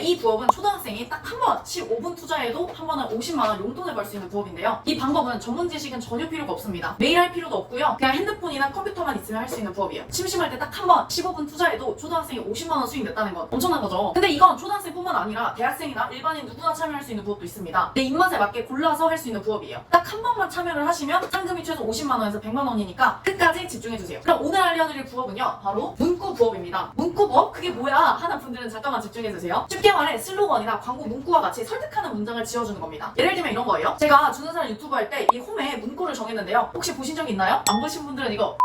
이 부업은 초등학생이 딱 한 번 15분 투자해도 한 번에 50만 원 용돈을 벌 수 있는 부업인데요. 이 방법은 전문 지식은 전혀 필요가 없습니다. 매일 할 필요도 없고요. 그냥 핸드폰이나 컴퓨터만 있으면 할 수 있는 부업이에요. 심심할 때 딱 한 번 15분 투자해도 초등학생이 50만 원 수익 냈다는 건 엄청난 거죠. 근데 이건 초등학생뿐만 아니라 대학생이나 일반인 누구나 참여할 수 있는 부업도 있습니다. 내 입맛에 맞게 골라서 할 수 있는 부업이에요. 딱 한 번만 참여를 하시면 상금이 최소 50만 원에서 100만 원이니까 끝까지 집중해주세요. 그럼 오늘 알려드릴 부업은요, 바로 문구 부업입니다. 문구 부업? 그게 뭐야? 하는 분들은 잠깐만 집중해주세요. 쉽게 말해 슬로건이나 광고 문구와 같이 설득하는 문장을 지어주는 겁니다. 예를 들면 이런 거예요. 제가 주는 사람 유튜브 할 때 이 홈에 문구를 정했는데요. 혹시 보신 적 있나요? 안 보신 분들은 이거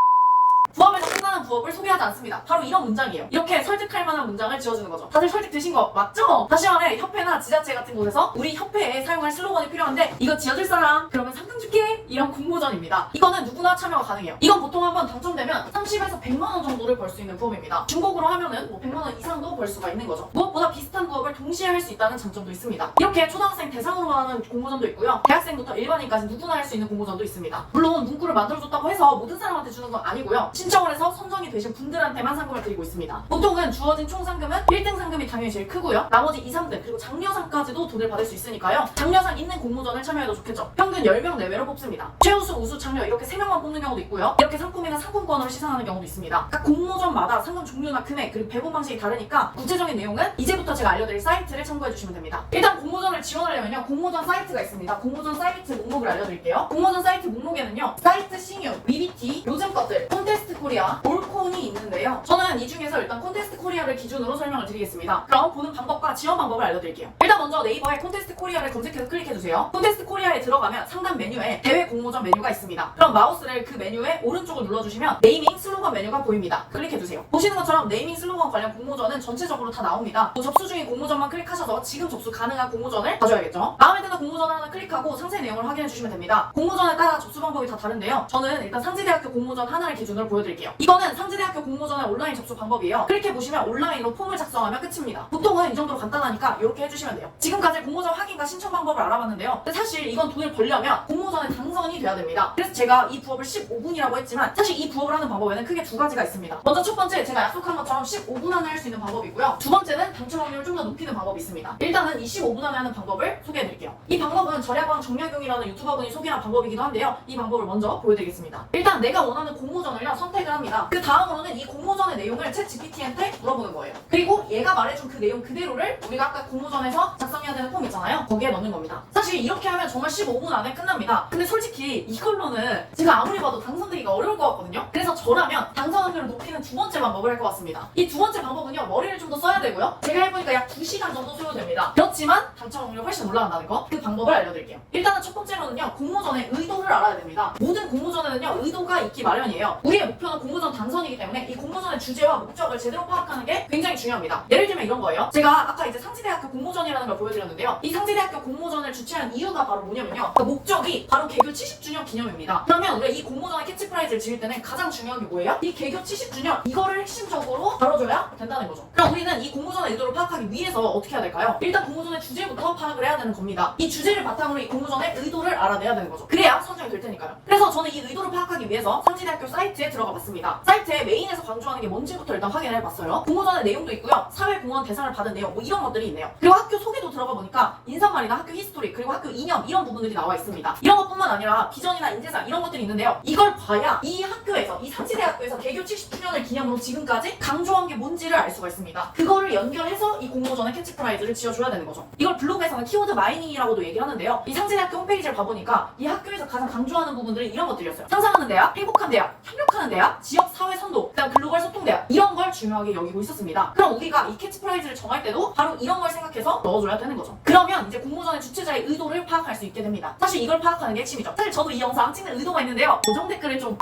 부업에서 끝나는 부업을 소개하지 않습니다. 바로 이런 문장이에요. 이렇게 설득할 만한 문장을 지어주는 거죠. 다들 설득되신 거 맞죠? 다시 말해 협회나 지자체 같은 곳에서 우리 협회에 사용할 슬로건이 필요한데 이거 지어줄 사람? 그러면 상금 줄게! 이런 공모전입니다. 이거는 누구나 참여가 가능해요. 이건 보통 한번 당첨되면 30에서 100만 원 정도를 벌 수 있는 부업입니다. 중복으로 하면은 뭐 100만 원 이상도 벌 수가 있는 거죠. 무엇보다 비슷한 부업을 동시에 할 수 있다는 장점도 있습니다. 이렇게 초등학생 대상으로 하는 공모전도 있고요. 대학생부터 일반인까지 누구나 할 수 있는 공모전도 있습니다. 물론 문구를 만들어줬다고 해서 모든 사람한테 주는 건 아니고요. 신청을 해서 선정이 되신 분들한테만 상금을 드리고 있습니다. 보통은 주어진 총 상금은 1등 상금이 당연히 제일 크고요. 나머지 2, 3등 그리고 장려상까지도 돈을 받을 수 있으니까요. 장려상 있는 공모전을 참여해도 좋겠죠. 평균 10명 내외로 뽑습니다. 최우수, 우수, 장려 이렇게 3명만 뽑는 경우도 있고요. 이렇게 상품이나 상품권으로 시상하는 경우도 있습니다. 각 공모전마다 상금 종류나 금액 그리고 배분 방식이 다르니까 구체적인 내용은 이제부터 제가 알려드릴 사이트를 참고해주시면 됩니다. 일단 공모전을 지원하려면요. 공모전 사이트가 있습니다. 공모전 사이트 목록을 알려드릴게요. 공모전 사이트 목록에는요. 사이트 신유, 위비티, 요즘 것들, 콘테스트 코리아, 올콘이 있는데요. 저는 이 중에서 일단 콘테스트 코리아를 기준으로 설명을 드리겠습니다. 그럼 보는 방법과 지원 방법을 알려드릴게요. 일단 먼저 네이버에 콘테스트 코리아를 검색해서 클릭해주세요. 콘테스트 코리아에 들어가면 상단 메뉴에 대회 공모전 메뉴가 있습니다. 그럼 마우스를 그 메뉴의 오른쪽을 눌러주시면 네이밍 슬로건 메뉴가 보입니다. 클릭해주세요. 보시는 것처럼 네이밍 슬로건 관련 공모전은 전체적으로 다 나옵니다. 또 접수 중인 공모전만 클릭하셔서 지금 접수 가능한 공모전을 봐줘야겠죠. 마음에 드는 공모전을 하나 클릭하고 상세 내용을 확인해주시면 됩니다. 공모전에 따라 접수 방법이 다 다른데요. 저는 일단 상지대학교 공모전 하나를 기준으로 보여드릴게요. 이거는 상지대학교 공모전의 온라인 접수 방법이에요. 클릭해보시면 온라인으로 폼을 작성하면 끝입니다. 보통은 이 정도로 간단하니까 이렇게 해주시면 돼요. 지금까지 공모전 확인과 신청 방법을 알아봤는데요. 근데 사실 이건 돈을 벌려면 공모전에 당선이 돼야 됩니다. 그래서 제가 이 부업을 15분이라고 했지만 사실 이 부업을 하는 방법에는 크게 두 가지가 있습니다. 먼저 첫 번째 제가 약속한 것처럼 15분 안에 할 수 있는 방법이고요. 두 번째는 당첨 확률을 좀 더 높이는 방법이 있습니다. 일단은 이 15분 안에 하는 방법을 소개해드릴게요. 이 방법은 절야광 정약용이라는 유튜버분이 소개한 방법이기도 한데요. 이 방법을 먼저 보여드리겠습니다. 일단 내가 원하는 공모전을요 선택을 합니다. 그 다음으로는 이 공모전의 내용을 챗 GPT한테 물어보는 거예요. 그리고 얘가 말해준 그 내용 그대로를 우리가 아까 공모전에서 작성해야 되는 폼 있잖아요. 거기에 넣는 겁니다. 사실 이렇게 하면 정말 15분 안에 끝납니다. 근데 솔직히 이걸로는 제가 아무리 봐도 당선되기가 어려울 것 같거든요. 그래서 저라면 당선 확률을 높이는 두 번째 방법을 할 것 같습니다. 이 두 번째 방법은요. 머리를 좀 더 써야 되고요. 제가 해보니까 약 2시간 정도 소요됩니다. 그렇지만 당첨 확률이 훨씬 올라간다는 거. 그 방법을 알려드릴게요. 일단은 첫 번째로는요. 공모전의 의도를 알아야 됩니다. 모든 공모전에는요. 의도가 있기 마련이에요. 우리의 목표는 공모전 당선이기 때문에 이 공모전의 주제와 목적을 제대로 파악하는 게 굉장히 중요합니다. 예를 들면 이런 거예요. 제가 아까 이제 상지대학교 공모전이라는 걸 보여드렸는데요. 이 상지대학교 공모전을 주최한 이유가 바로 뭐냐면요. 그 목적이 바로 개교 70주년 기념입니다. 그러면 우리가 이 공모전의 캐치프라이즈를 지을 때는 가장 중요한 게 뭐예요? 이 개교 70주년 이거를 핵심적으로 다뤄줘야 된다는 거죠. 그럼 우리는 이 공모전의 의도를 파악하기 위해서 어떻게 해야 될까요? 일단 공모전의 주제부터 파악을 해야 되는 겁니다. 이 주제를 바탕으로 이 공모전의 의도를 알아내야 되는 거죠. 그래야 선정이 될 테니까요. 그래서 저는 이 의도를 파악하기 위해서 상지대학교 사이트에 들어가 봤습니다. 사이트에 메인에서 강조하는 게 뭔지부터 일단 확인을 해봤어요. 공모전의 내용도 있고요. 사회공헌 대상을 받은 내용 뭐 이런 것들이 있네요. 그리고 학교 소개도 들어가 보니까 인사말이나 학교 히스토리 그리고 학교 이념 이런 부분들이 나와 있습니다. 이런 것뿐만 아니라 비전이나 인재상 이런 것들이 있는데요. 이걸 봐야 이 학교에서 이 상지대학교에서 개교 70주년을 기념으로 지금까지 강조한 게 뭔지를 알 수가 있습니다. 그거를 연결해서 이 공모전의 캐치프라이즈를 지어줘야 되는 거죠. 이걸 블로그에서는 키워드 마이닝이라고도 얘기를 하는데요. 이 상지대학교 홈페이지를 봐보니까 이 학교에서 가장 강조하는 부분들이 이런 것들이었어요. 상상하는 대학, 행복한 대학, 협력하는 대학, 지역 사회 선도, 그다음 글로벌 소통 대학 이런 걸 중요하게 여기고 있었습니다. 그럼 우리가 이 캐치프라이즈를 정할 때도 바로 이런 걸 생각해서 넣어줘야 되는 거죠. 그러면 이제 공모전의 주최자의 의도를 파악할 수 있게 됩니다. 사실 이걸 파악하는 게 핵심이죠. 사실 저도 이 영상 찍는 의도가 있는데요. 고정 댓글을 좀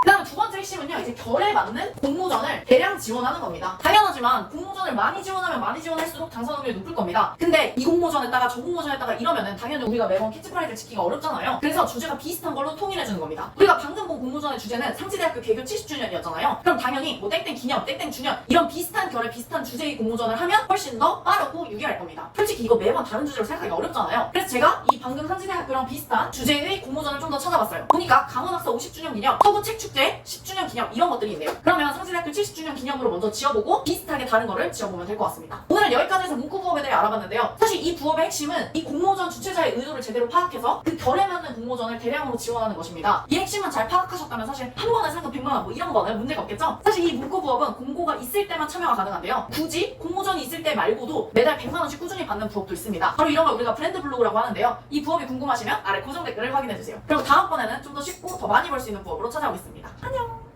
그 다음 두 번째 핵심은요. 이제 결에 맞는 공모전을 대량 지원하는 겁니다. 당연하지만 공모전을 많이 지원하면 많이 지원할수록 당선 확률이 높을 겁니다. 근데 이 공모전에다가 저 공모전에다가 이러면은 당연히 우리가 매번 캐치프라이즈를 지키기가 어렵잖아요. 그래서 주제가 비슷한 걸로 통일해주는 겁니다. 우리가 방금 본 공모전의 주제는 상지대학교 개교 70주년이었잖아요. 그럼 당연히 뭐 땡땡 기념, 땡땡 주년 이런 비슷한 결의 비슷한 주제의 공모전을 하면 훨씬 더 빠르고 유리할 겁니다. 솔직히 이거 매번 다른 주제로 생각하기가 어렵잖아요. 그래서 제가 이 방금 상지대학교랑 비슷한 주제의 공모전을 좀 더 찾아봤어요. 보니까 강원학사 50주년 기념, 서부 책축제 10주년 기념 이런 것들이 있네요. 그러면 상지대학교 70주년 기념으로 먼저 지어보고 비슷하게 다른 거를 지어보면 될 것 같습니다. 오늘은 여기까지 해서 문구 부업에 대해 알아봤는데요. 사실 이 부업의 핵심은 이 공모전 주최자의 의도를 제대로 파악해서 그 결에 맞는 공모전을 대량으로 지원하는 것입니다. 이 핵심만 잘 파악하셨다면 사실 한 번에 상금 100만 원 뭐 이런 거는 문제가 없겠죠? 사실 이 문구 부업은 공고가 있을 때만 참여가 가능한데요. 굳이 공모전이 있을 때 말고도 매달 100만 원씩 꾸준히 받는 부업도 있습니다. 바로 이런 걸 우리가 브랜드 블로그라고 하는데요. 이 부업이 궁금하시면 아래 고정 댓글을 확인해주세요. 그리고 다음번에는 좀 더 쉽고 더 많이 벌 수 있는 부업으로 찾아오겠습니다. 안녕!